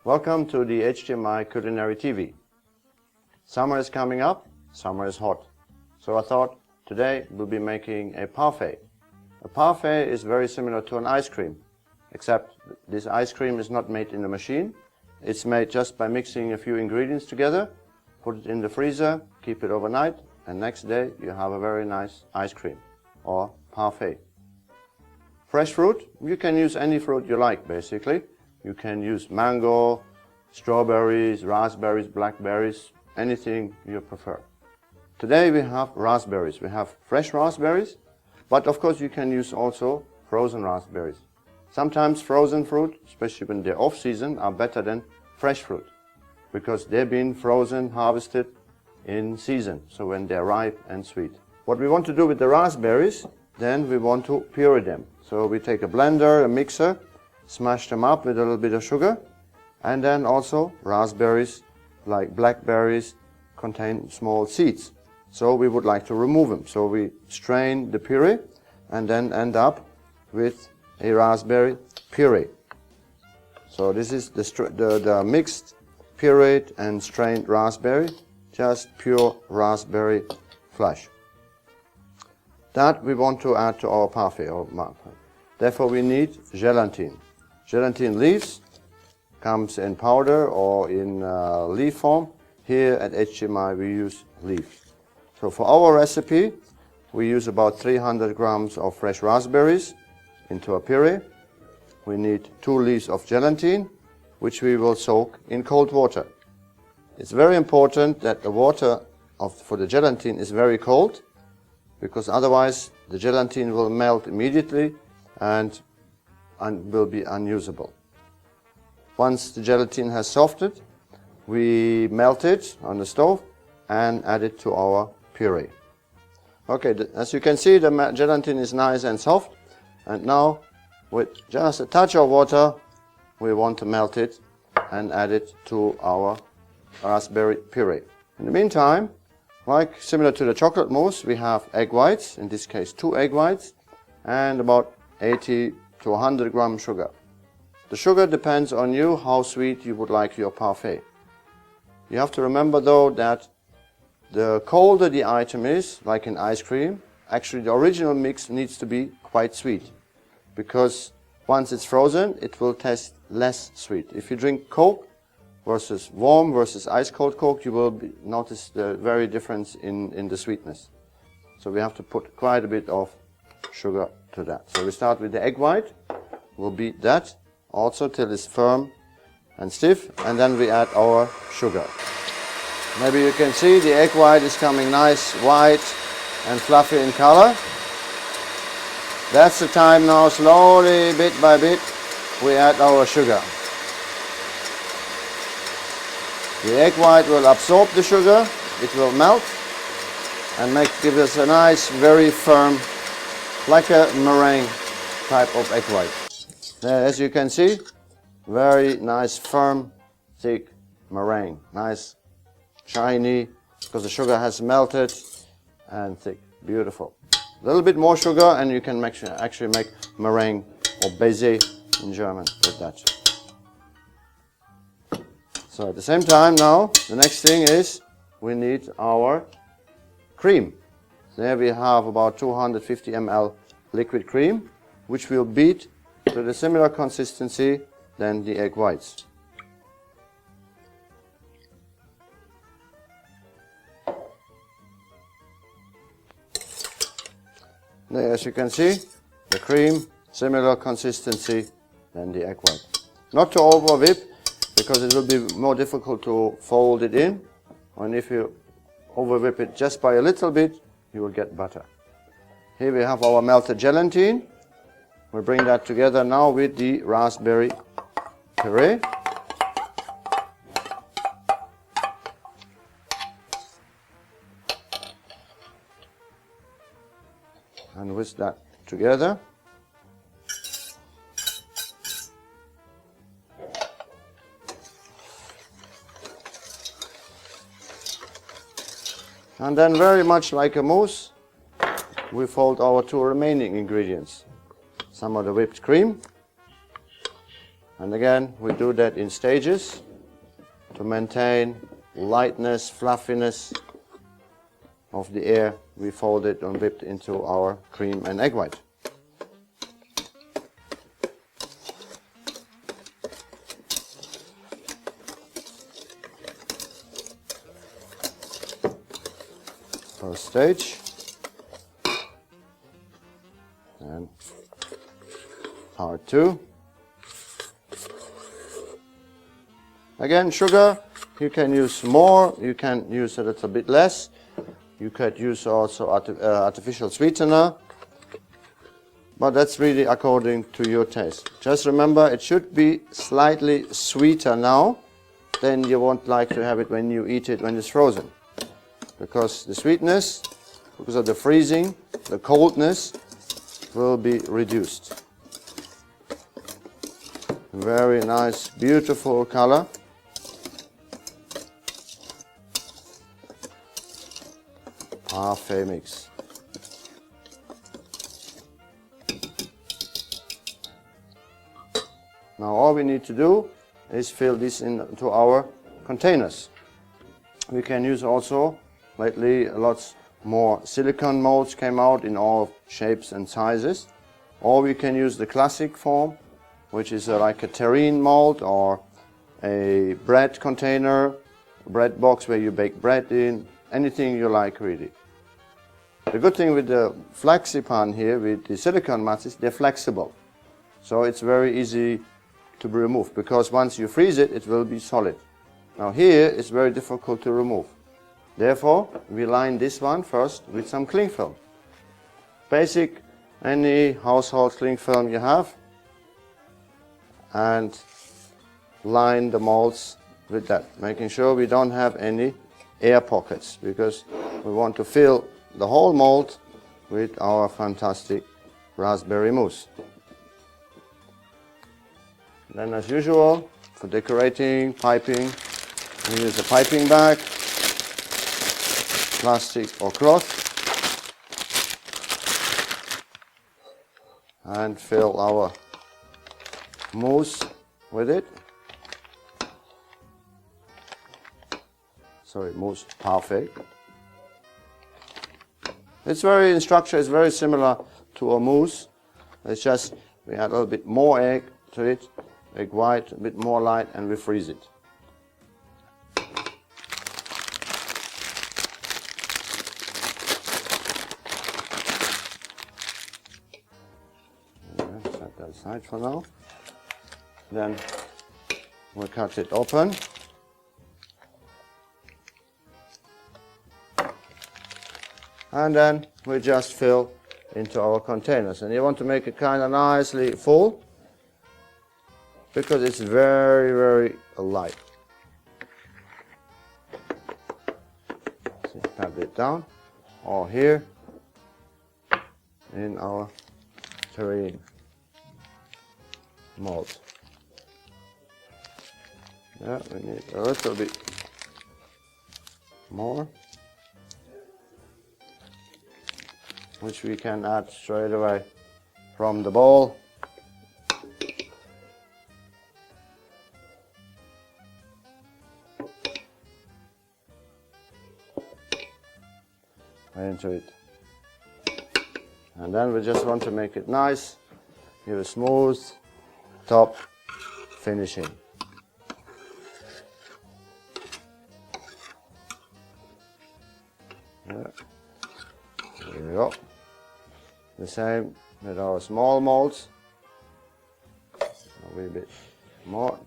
Welcome to the HTMi Culinary TV. Summer is coming up, summer is hot. So I thought today we'll be making a parfait. A parfait is very similar to an ice cream, except this ice cream is not made in the machine. It's made just by mixing a few ingredients together, put it in the freezer, keep it overnight, and next day you have a very nice ice cream or parfait. Fresh fruit, you can use any fruit you like basically. You can use mango, strawberries, raspberries, blackberries, anything you prefer. Today we have raspberries. We have fresh raspberries, but of course you can use also frozen raspberries. Sometimes frozen fruit, especially when they're off season, are better than fresh fruit because they've been frozen, harvested in season, so when they're ripe and sweet. What we want to do with the raspberries, then we want to puree them. So we take a blender, a mixer, smash them up with a little bit of sugar, and then also raspberries, like blackberries, contain small seeds. So we would like to remove them. So we strain the puree and then end up with a raspberry puree. So this is the mixed, pureed and strained raspberry, just pure raspberry flesh. That we want to add to our parfait. Therefore we need gelatine. Gelatine leaves, comes in powder or in leaf form. Here at HTMi we use leaf. So for our recipe we use about 300 grams of fresh raspberries into a puree. We need 2 leaves of gelatine, which we will soak in cold water. It's very important that the water for the gelatine is very cold, because otherwise the gelatine will melt immediately and will be unusable. Once the gelatine has softened, we melt it on the stove and add it to our puree. Okay, as you can see, the gelatine is nice and soft, and now with just a touch of water we want to melt it and add it to our raspberry puree. In the meantime, like similar to the chocolate mousse, we have egg whites, in this case 2 egg whites, and about 80 to 100 grams sugar. The sugar depends on you how sweet you would like your parfait. You have to remember though that the colder the item is, like in ice cream, actually the original mix needs to be quite sweet, because once it's frozen it will taste less sweet. If you drink Coke versus warm versus ice cold Coke, you will notice the very difference in the sweetness. So we have to put quite a bit of sugar to that. So we start with the egg white. We'll beat that also till it's firm and stiff, and then we add our sugar. Maybe you can see the egg white is coming nice white and fluffy in color. That's the time now, slowly, bit by bit, we add our sugar. The egg white will absorb the sugar, it will melt and give us a nice, very firm, like a meringue type of egg white. As you can see, very nice, firm, thick meringue. Nice, shiny, because the sugar has melted, and thick. Beautiful. A little bit more sugar and you can actually make meringue or baiser in German with that. So at the same time now, the next thing is we need our cream. There we have about 250 ml liquid cream, which we'll beat to the similar consistency than the egg whites. There, as you can see, the cream, similar consistency than the egg white. Not to over whip, because it will be more difficult to fold it in, and if you over whip it just by a little bit, you will get butter. Here we have our melted gelatine. We bring that together now with the raspberry puree. And whisk that together. And then, very much like a mousse, we fold our 2 remaining ingredients. Some of the whipped cream And again, we do that in stages to maintain lightness, fluffiness of the air we folded and whipped into our cream and egg white. First stage, and part 2. Again, sugar, you can use more, you can use a little bit less. You could use also artificial sweetener, but that's really according to your taste. Just remember, it should be slightly sweeter now, then you won't like to have it when you eat it when it's frozen. Because the sweetness, because of the freezing, the coldness will be reduced. Very nice, beautiful color. Parfait mix. Now all we need to do is fill this into our containers. We can use also, lately lots more silicone molds came out in all shapes and sizes. Or we can use the classic form, which is like a terrine mold or a bread container, a bread box where you bake bread in, anything you like really. The good thing with the flexipan here, with the silicone mats, is they're flexible. So it's very easy to be removed, because once you freeze it, it will be solid. Now here, it's very difficult to remove. Therefore, we line this one first with some cling film. Basic, any household cling film you have. And line the molds with that, making sure we don't have any air pockets, because we want to fill the whole mold with our fantastic raspberry mousse. Then, as usual, for decorating, piping, we use a piping bag, plastic or cloth, and fill our mousse with it. Sorry, mousse parfait. It's very, in structure, it's very similar to a mousse. It's just we add a little bit more egg to it, egg white, a bit more light, and we freeze it. Set that aside for now. Then we'll cut it open. And then we just fill into our containers. And you want to make it kind of nicely full, because it's very, very light. So tap it down, or here in our terrine mold. Yeah, we need a little bit more, which we can add straight away from the bowl. Into it. And then we just want to make it nice, give a smooth top finishing. Yeah. There we go. The same with our small molds. A wee bit more.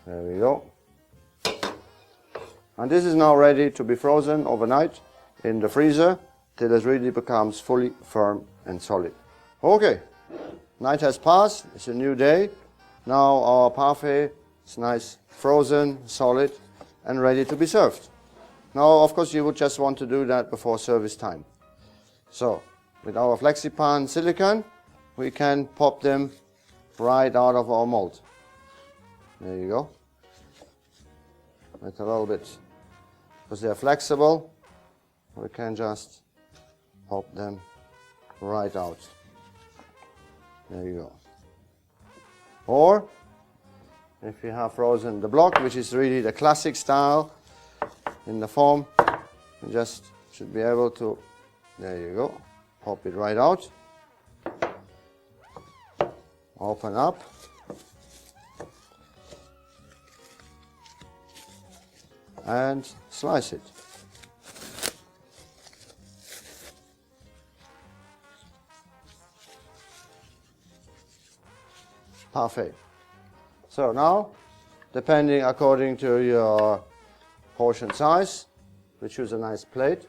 There we go. And this is now ready to be frozen overnight in the freezer till it really becomes fully firm and solid. Okay, night has passed, it's a new day. Now our parfait is nice, frozen, solid, and ready to be served. Now, of course, you would just want to do that before service time. So, with our FlexiPan silicone, we can pop them right out of our mold. There you go. With a little bit, because they're flexible, we can just pop them right out. There you go. Or if you have frozen the block, which is really the classic style in the form, you just should be able to, there you go, pop it right out, open up, and slice it. Parfait. So now, depending according to your portion size, we choose a nice plate.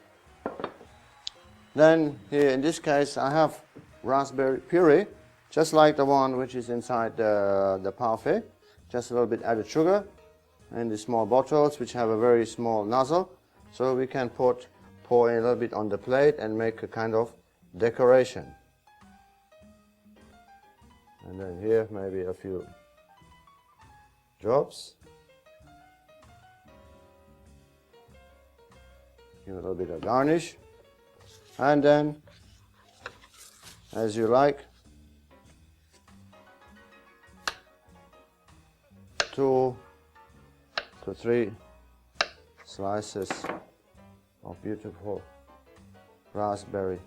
Then here in this case I have raspberry puree, just like the one which is inside the parfait. Just a little bit added sugar in the small bottles which have a very small nozzle, so we can pour a little bit on the plate and make a kind of decoration. And then here maybe a few drops. Give a little bit of garnish. And then, as you like, 2 to 3 slices of beautiful raspberry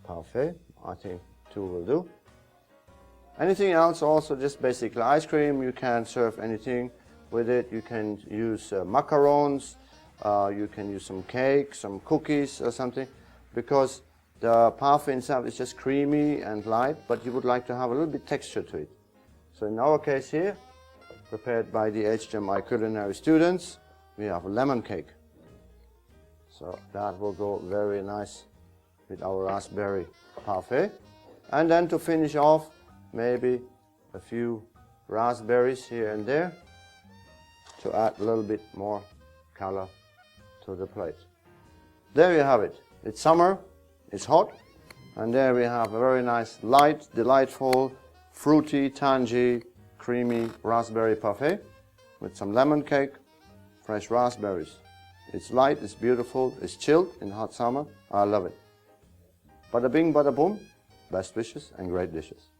parfait. I think 2 will do. Anything else, also just basically ice cream. You can serve anything with it. You can use macarons, you can use some cake, some cookies or something, because the parfait itself is just creamy and light, but you would like to have a little bit texture to it. So in our case here, prepared by the HTMi Culinary students, we have a lemon cake. So that will go very nice with our raspberry parfait. And then to finish off, maybe a few raspberries here and there to add a little bit more color to the plate. There you have it. It's summer, it's hot, and there we have a very nice, light, delightful, fruity, tangy, creamy raspberry parfait with some lemon cake, fresh raspberries. It's light, it's beautiful, it's chilled in hot summer. I love it. Bada bing, bada boom. Best wishes and great dishes.